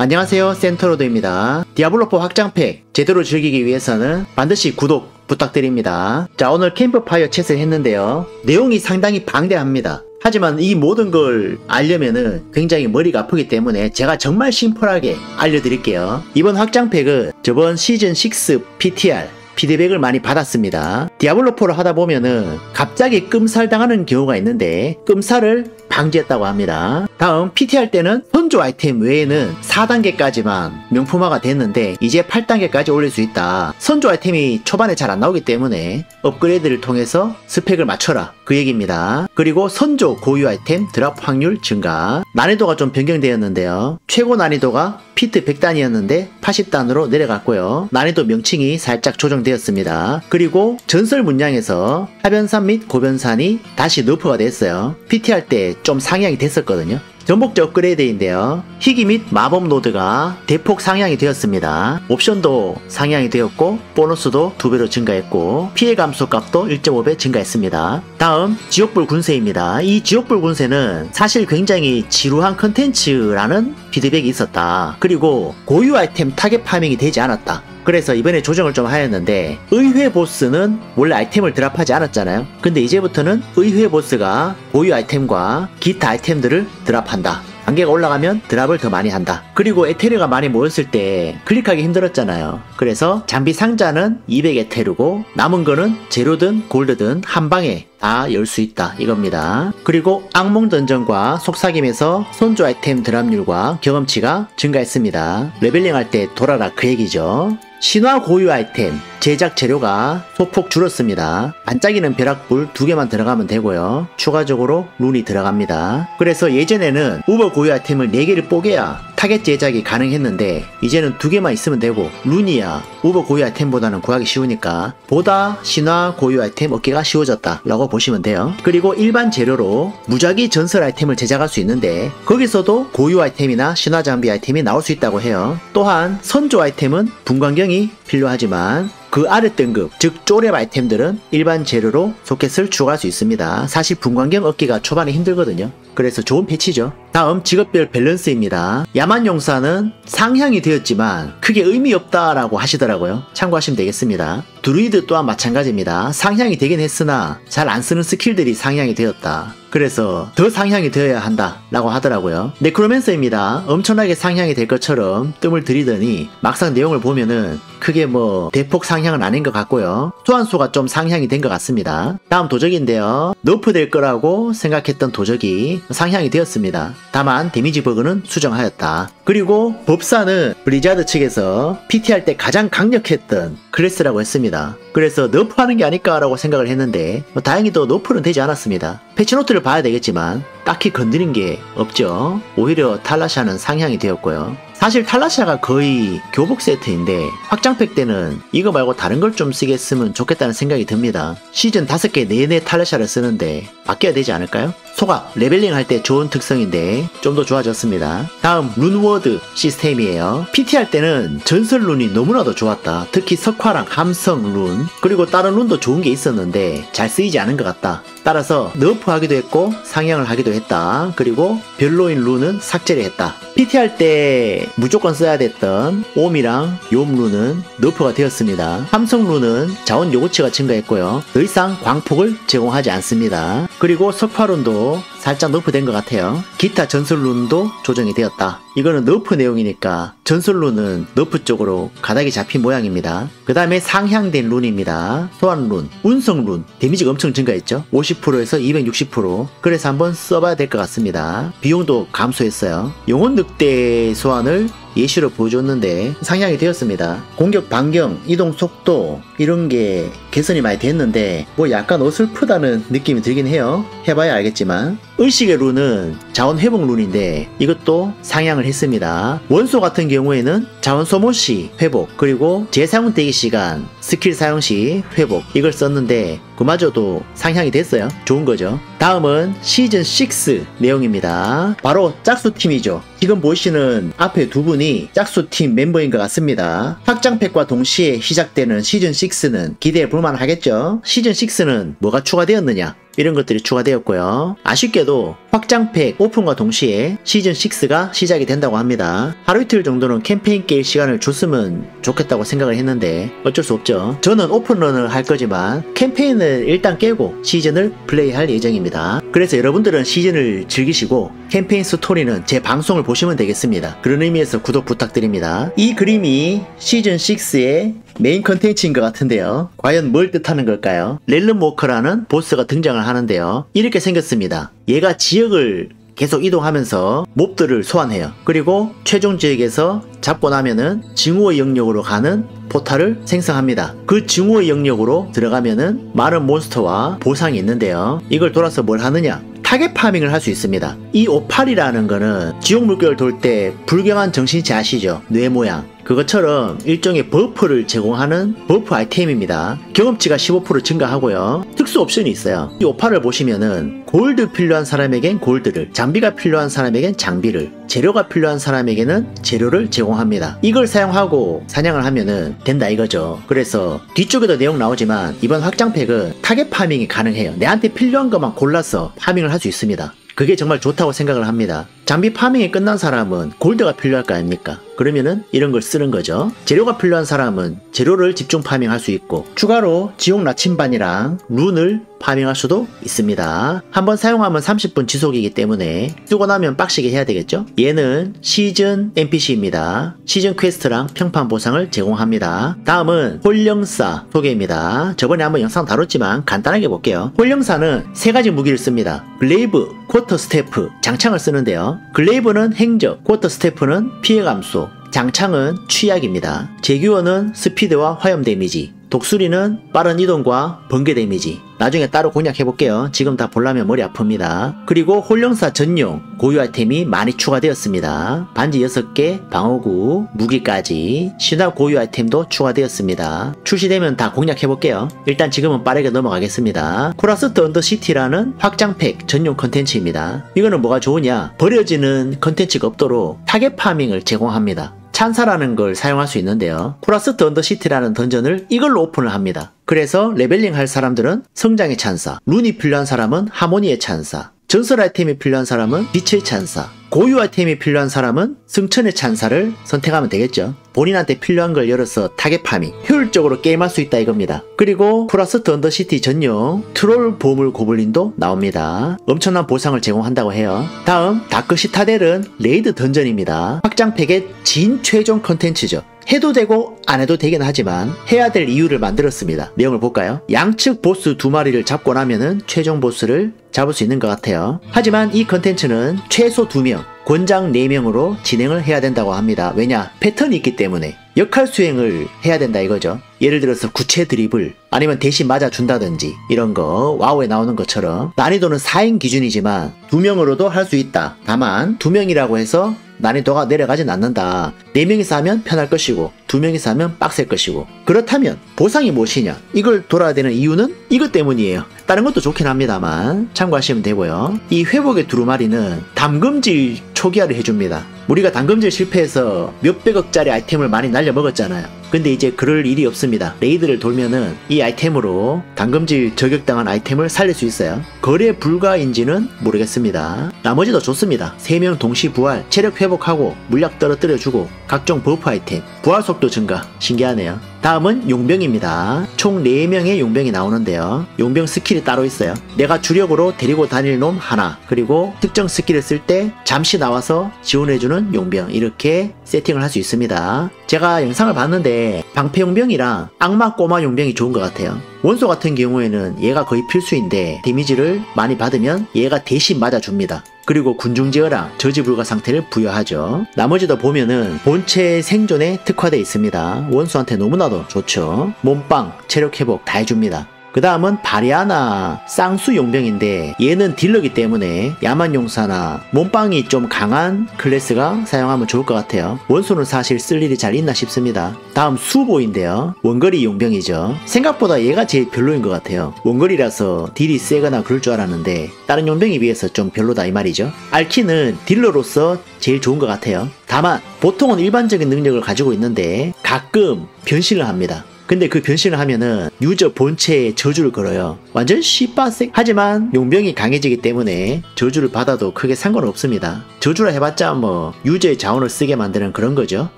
안녕하세요, 센터로드입니다. 디아블로4 확장팩 제대로 즐기기 위해서는 반드시 구독 부탁드립니다. 자, 오늘 캠프파이어 챗을 했는데요. 내용이 상당히 방대합니다. 하지만 이 모든 걸 알려면은 굉장히 머리가 아프기 때문에 제가 정말 심플하게 알려드릴게요. 이번 확장팩은 저번 시즌6 PTR 피드백을 많이 받았습니다. 디아블로4를 하다 보면은 갑자기 끔살당하는 경우가 있는데 끔살을 방지했다고 합니다. 다음 PTR 때는 선조 아이템 외에는 4단계까지만 명품화가 됐는데 이제 8단계까지 올릴 수 있다. 선조 아이템이 초반에 잘 안 나오기 때문에 업그레이드를 통해서 스펙을 맞춰라, 그 얘기입니다. 그리고 선조 고유 아이템 드랍 확률 증가. 난이도가 좀 변경되었는데요. 최고 난이도가 피트 100단이었는데 80단으로 내려갔고요. 난이도 명칭이 살짝 조정되었습니다. 그리고 전설 문양에서 하변산 및 고변산이 다시 너프가 됐어요. PTR 때 좀 상향이 됐었거든요. 전복제 업그레이드인데요. 희귀 및 마법 노드가 대폭 상향이 되었습니다. 옵션도 상향이 되었고 보너스도 2배로 증가했고 피해 감소 값도 1.5배 증가했습니다. 다음 지옥불 군세입니다. 이 지옥불 군세는 사실 굉장히 지루한 컨텐츠라는 피드백이 있었다. 그리고 고유 아이템 타겟 파밍이 되지 않았다. 그래서 이번에 조정을 좀 하였는데 의회 보스는 원래 아이템을 드랍하지 않았잖아요. 근데 이제부터는 의회 보스가 고유 아이템과 기타 아이템들을 드랍한다. 단계가 올라가면 드랍을 더 많이 한다. 그리고 에테르가 많이 모였을 때 클릭하기 힘들었잖아요. 그래서 장비 상자는 200 에테르고 남은 거는 제로든 골드든 한 방에 다 열 수 있다, 이겁니다. 그리고 악몽 던전과 속삭임에서 선조 아이템 드랍률과 경험치가 증가했습니다. 레벨링 할 때 돌아라, 그 얘기죠. 신화 고유 아이템 제작 재료가 소폭 줄었습니다. 반짝이는 벼락불 2개만 들어가면 되고요. 추가적으로 룬이 들어갑니다. 그래서 예전에는 우버 고유 아이템을 4개를 뽀개야 타겟 제작이 가능했는데 이제는 2개만 있으면 되고 룬이야 우버 고유 아이템보다는 구하기 쉬우니까 보다 신화 고유 아이템 얻기가 쉬워졌다 라고 보시면 돼요. 그리고 일반 재료로 무작위 전설 아이템을 제작할 수 있는데 거기서도 고유 아이템이나 신화 장비 아이템이 나올 수 있다고 해요. 또한 선조 아이템은 분광경이 필요하지만 그 아래 등급, 즉 쪼렙 아이템들은 일반 재료로 소켓을 추가할 수 있습니다. 사실 분광경 얻기가 초반에 힘들거든요. 그래서 좋은 패치죠. 다음 직업별 밸런스입니다. 야만용사는 상향이 되었지만 크게 의미 없다라고 하시더라고요. 참고하시면 되겠습니다. 드루이드 또한 마찬가지입니다. 상향이 되긴 했으나 잘 안 쓰는 스킬들이 상향이 되었다. 그래서 더 상향이 되어야 한다 라고 하더라고요. 네크로맨서입니다. 엄청나게 상향이 될 것처럼 뜸을 들이더니 막상 내용을 보면은 크게 뭐 대폭 상향은 아닌 것 같고요. 소환수가 좀 상향이 된 것 같습니다. 다음 도적인데요. 너프 될 거라고 생각했던 도적이 상향이 되었습니다. 다만 데미지 버그는 수정하였다. 그리고 법사는 블리자드 측에서 PTR 때 가장 강력했던 클래스라고 했습니다. 그래서 너프하는 게 아닐까라고 생각을 했는데 다행히도 너프는 되지 않았습니다. 패치노트를 봐야 되겠지만 딱히 건드린 게 없죠. 오히려 탈라샤는 상향이 되었고요. 사실 탈라샤가 거의 교복 세트인데 확장팩 때는 이거 말고 다른 걸 좀 쓰겠으면 좋겠다는 생각이 듭니다. 시즌 5개 내내 탈라샤를 쓰는데 바뀌어야 되지 않을까요? 소각, 레벨링 할 때 좋은 특성인데 좀 더 좋아졌습니다. 다음 룬워드 시스템이에요. PTR 때는 전설 룬이 너무나도 좋았다. 특히 석화랑 함성 룬, 그리고 다른 룬도 좋은 게 있었는데 잘 쓰이지 않은 것 같다. 따라서 너프하기도 했고 상향을 하기도 했다. 그리고 별로인 룬은 삭제를 했다. PTR 때 무조건 써야 됐던 옴이랑 욤 룬은 너프가 되었습니다. 함성 룬은 자원 요구치가 증가했고요. 더 이상 광폭을 제공하지 않습니다. 그리고 석화룬도 살짝 너프된 것 같아요. 기타 전설룬도 조정이 되었다. 이거는 너프 내용이니까 전설룬은 너프 쪽으로 가닥이 잡힌 모양입니다. 그 다음에 상향된 룬입니다. 소환룬, 운성룬 데미지가 엄청 증가했죠. 50%에서 260%. 그래서 한번 써봐야 될 것 같습니다. 비용도 감소했어요. 영혼 늑대 소환을 예시로 보여줬는데 상향이 되었습니다. 공격 반경, 이동 속도 이런 게 개선이 많이 됐는데 뭐 약간 어설프다는 느낌이 들긴 해요. 해봐야 알겠지만 의식의 룬은 자원 회복 룬인데 이것도 상향을 했습니다. 원소 같은 경우에는 자원 소모 시 회복, 그리고 재사용 대기 시간, 스킬 사용 시 회복 이걸 썼는데 그마저도 상향이 됐어요. 좋은 거죠. 다음은 시즌 6 내용입니다. 바로 짝수팀이죠. 지금 보시는 앞에 두 분이 짝수팀 멤버인 것 같습니다. 확장팩과 동시에 시작되는 시즌 6는 기대해 볼만 하겠죠. 시즌 6는 뭐가 추가되었느냐? 이런 것들이 추가되었고요. 아쉽게도 확장팩 오픈과 동시에 시즌6가 시작이 된다고 합니다. 하루 이틀 정도는 캠페인 깰 시간을 줬으면 좋겠다고 생각을 했는데 어쩔 수 없죠. 저는 오픈런을 할 거지만 캠페인을 일단 깨고 시즌을 플레이할 예정입니다. 그래서 여러분들은 시즌을 즐기시고 캠페인 스토리는 제 방송을 보시면 되겠습니다. 그런 의미에서 구독 부탁드립니다. 이 그림이 시즌6의 메인 컨텐츠인 것 같은데요. 과연 뭘 뜻하는 걸까요? 렐름 워커라는 보스가 등장을 하는데요. 이렇게 생겼습니다. 얘가 지역을 계속 이동하면서 몹들을 소환해요. 그리고 최종 지역에서 잡고 나면은 증오의 영역으로 가는 포탈을 생성합니다. 그 증오의 영역으로 들어가면은 많은 몬스터와 보상이 있는데요. 이걸 돌아서 뭘 하느냐? 타겟 파밍을 할 수 있습니다. 이 오팔이라는 거는 지옥 물결 돌 때 불경한 정신체 아시죠? 뇌 모양. 그것처럼 일종의 버프를 제공하는 버프 아이템입니다. 경험치가 15% 증가하고요. 특수 옵션이 있어요. 이 오팔을 보시면은 골드 필요한 사람에겐 골드를, 장비가 필요한 사람에겐 장비를, 재료가 필요한 사람에게는 재료를 제공합니다. 이걸 사용하고 사냥을 하면은 된다 이거죠. 그래서 뒤쪽에도 내용 나오지만 이번 확장팩은 타겟 파밍이 가능해요. 내한테 필요한 것만 골라서 파밍을 할 수 있습니다. 그게 정말 좋다고 생각을 합니다. 장비 파밍이 끝난 사람은 골드가 필요할 거 아닙니까? 그러면은 이런 걸 쓰는 거죠. 재료가 필요한 사람은 재료를 집중 파밍할 수 있고 추가로 지옥 나침반이랑 룬을 파밍할 수도 있습니다. 한번 사용하면 30분 지속이기 때문에 쓰고 나면 빡시게 해야 되겠죠? 얘는 시즌 NPC입니다. 시즌 퀘스트랑 평판 보상을 제공합니다. 다음은 홀령사 소개입니다. 저번에 한번 영상 다뤘지만 간단하게 볼게요. 홀령사는 세 가지 무기를 씁니다. 글레이브, 쿼터 스태프, 장창을 쓰는데요. 글레이브는 행적, 쿼터 스태프는 피해 감소, 장창은 취약입니다. 제규어는 스피드와 화염 데미지, 독수리는 빠른 이동과 번개 데미지. 나중에 따로 공략해볼게요. 지금 다 보려면 머리 아픕니다. 그리고 홀령사 전용 고유 아이템이 많이 추가되었습니다. 반지 6개, 방어구, 무기까지 신화 고유 아이템도 추가되었습니다. 출시되면 다 공략해볼게요. 일단 지금은 빠르게 넘어가겠습니다. 쿠라스트 언더시티라는 확장팩 전용 컨텐츠입니다. 이거는 뭐가 좋으냐? 버려지는 컨텐츠가 없도록 타겟 파밍을 제공합니다. 찬사라는 걸 사용할 수 있는데요. 쿠라스트 언더시티라는 던전을 이걸로 오픈을 합니다. 그래서 레벨링 할 사람들은 성장의 찬사, 룬이 필요한 사람은 하모니의 찬사, 전설 아이템이 필요한 사람은 빛의 찬사, 고유 아이템이 필요한 사람은 승천의 찬사를 선택하면 되겠죠. 본인한테 필요한 걸 열어서 타겟 파밍, 효율적으로 게임할 수 있다 이겁니다. 그리고 쿠라스트 언더시티 전용 트롤 보물 고블린도 나옵니다. 엄청난 보상을 제공한다고 해요. 다음 다크 시타델은 레이드 던전입니다. 확장팩의 진 최종 컨텐츠죠. 해도 되고 안 해도 되긴 하지만 해야 될 이유를 만들었습니다. 내용을 볼까요? 양측 보스 2마리를 잡고 나면은 최종 보스를 잡을 수 있는 것 같아요. 하지만 이 컨텐츠는 최소 2명, 권장 4명으로 진행을 해야 된다고 합니다. 왜냐? 패턴이 있기 때문에 역할 수행을 해야 된다 이거죠. 예를 들어서 구체 드리블 아니면 대신 맞아준다든지 이런 거 와우에 나오는 것처럼 난이도는 4인 기준이지만 2명으로도 할 수 있다. 다만 2명이라고 해서 난이도가 내려가진 않는다. 4명이서 하면 편할 것이고 2명이서 하면 빡셀 것이고. 그렇다면 보상이 무엇이냐? 이걸 돌아야 되는 이유는 이것 때문이에요. 다른 것도 좋긴 합니다만 참고하시면 되고요. 이 회복의 두루마리는 담금질 초기화를 해줍니다. 우리가 담금질 실패해서 몇백억짜리 아이템을 많이 날려 먹었잖아요. 근데 이제 그럴 일이 없습니다. 레이드를 돌면은 이 아이템으로 담금질 저격당한 아이템을 살릴 수 있어요. 거래 불가인지는 모르겠습니다. 나머지도 좋습니다. 3명 동시 부활, 체력 회복하고 물약 떨어뜨려주고 각종 버프 아이템, 부활 속도 증가, 신기하네요. 다음은 용병입니다. 총 4명의 용병이 나오는데요. 용병 스킬이 따로 있어요. 내가 주력으로 데리고 다닐 놈 하나, 그리고 특정 스킬을 쓸 때 잠시 나와서 지원해주는 용병, 이렇게 세팅을 할 수 있습니다. 제가 영상을 봤는데 방패 용병이랑 악마 꼬마 용병이 좋은 것 같아요. 원소 같은 경우에는 얘가 거의 필수인데 데미지를 많이 받으면 얘가 대신 맞아줍니다. 그리고 군중제어랑 저지불가 상태를 부여하죠. 나머지도 보면은 본체 생존에 특화되어 있습니다. 원수한테 너무나도 좋죠. 몸빵, 체력 회복 다 해줍니다. 그 다음은 바리아나 쌍수 용병인데 얘는 딜러기 때문에 야만용사나 몸빵이 좀 강한 클래스가 사용하면 좋을 것 같아요. 원수는 사실 쓸 일이 잘 있나 싶습니다. 다음 수보인데요. 원거리 용병이죠. 생각보다 얘가 제일 별로인 것 같아요. 원거리라서 딜이 세거나 그럴 줄 알았는데 다른 용병에 비해서 좀 별로다 이 말이죠. 알키는 딜러로서 제일 좋은 것 같아요. 다만 보통은 일반적인 능력을 가지고 있는데 가끔 변신을 합니다. 근데 그 변신을 하면은 유저 본체에 저주를 걸어요. 완전 씨빠색. 하지만 용병이 강해지기 때문에 저주를 받아도 크게 상관없습니다. 저주라 해봤자 뭐 유저의 자원을 쓰게 만드는 그런 거죠.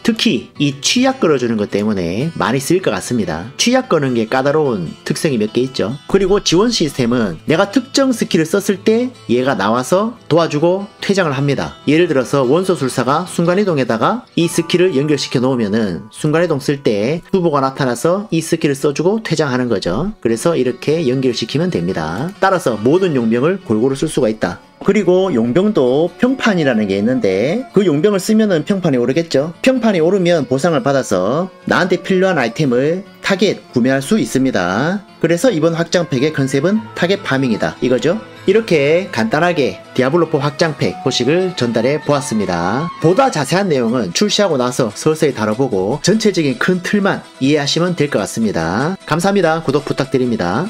특히 이 취약 걸어주는 것 때문에 많이 쓰일 것 같습니다. 취약 거는 게 까다로운 특성이 몇 개 있죠. 그리고 지원 시스템은 내가 특정 스킬을 썼을 때 얘가 나와서 도와주고 퇴장을 합니다. 예를 들어서 원소술사가 순간이동에다가 이 스킬을 연결시켜 놓으면은 순간이동 쓸 때 후보가 나타나서 이 스킬을 써주고 퇴장하는 거죠. 그래서 이렇게 연결시키면 됩니다. 따라서 모든 용병을 골고루 쓸 수가 있다. 그리고 용병도 평판이라는 게 있는데 그 용병을 쓰면은 평판이 오르겠죠. 평판이 오르면 보상을 받아서 나한테 필요한 아이템을 타겟 구매할 수 있습니다. 그래서 이번 확장팩의 컨셉은 타겟 파밍이다 이거죠. 이렇게 간단하게 디아블로4 확장팩 소식을 전달해 보았습니다. 보다 자세한 내용은 출시하고 나서 서서히 다뤄보고 전체적인 큰 틀만 이해하시면 될 것 같습니다. 감사합니다. 구독 부탁드립니다.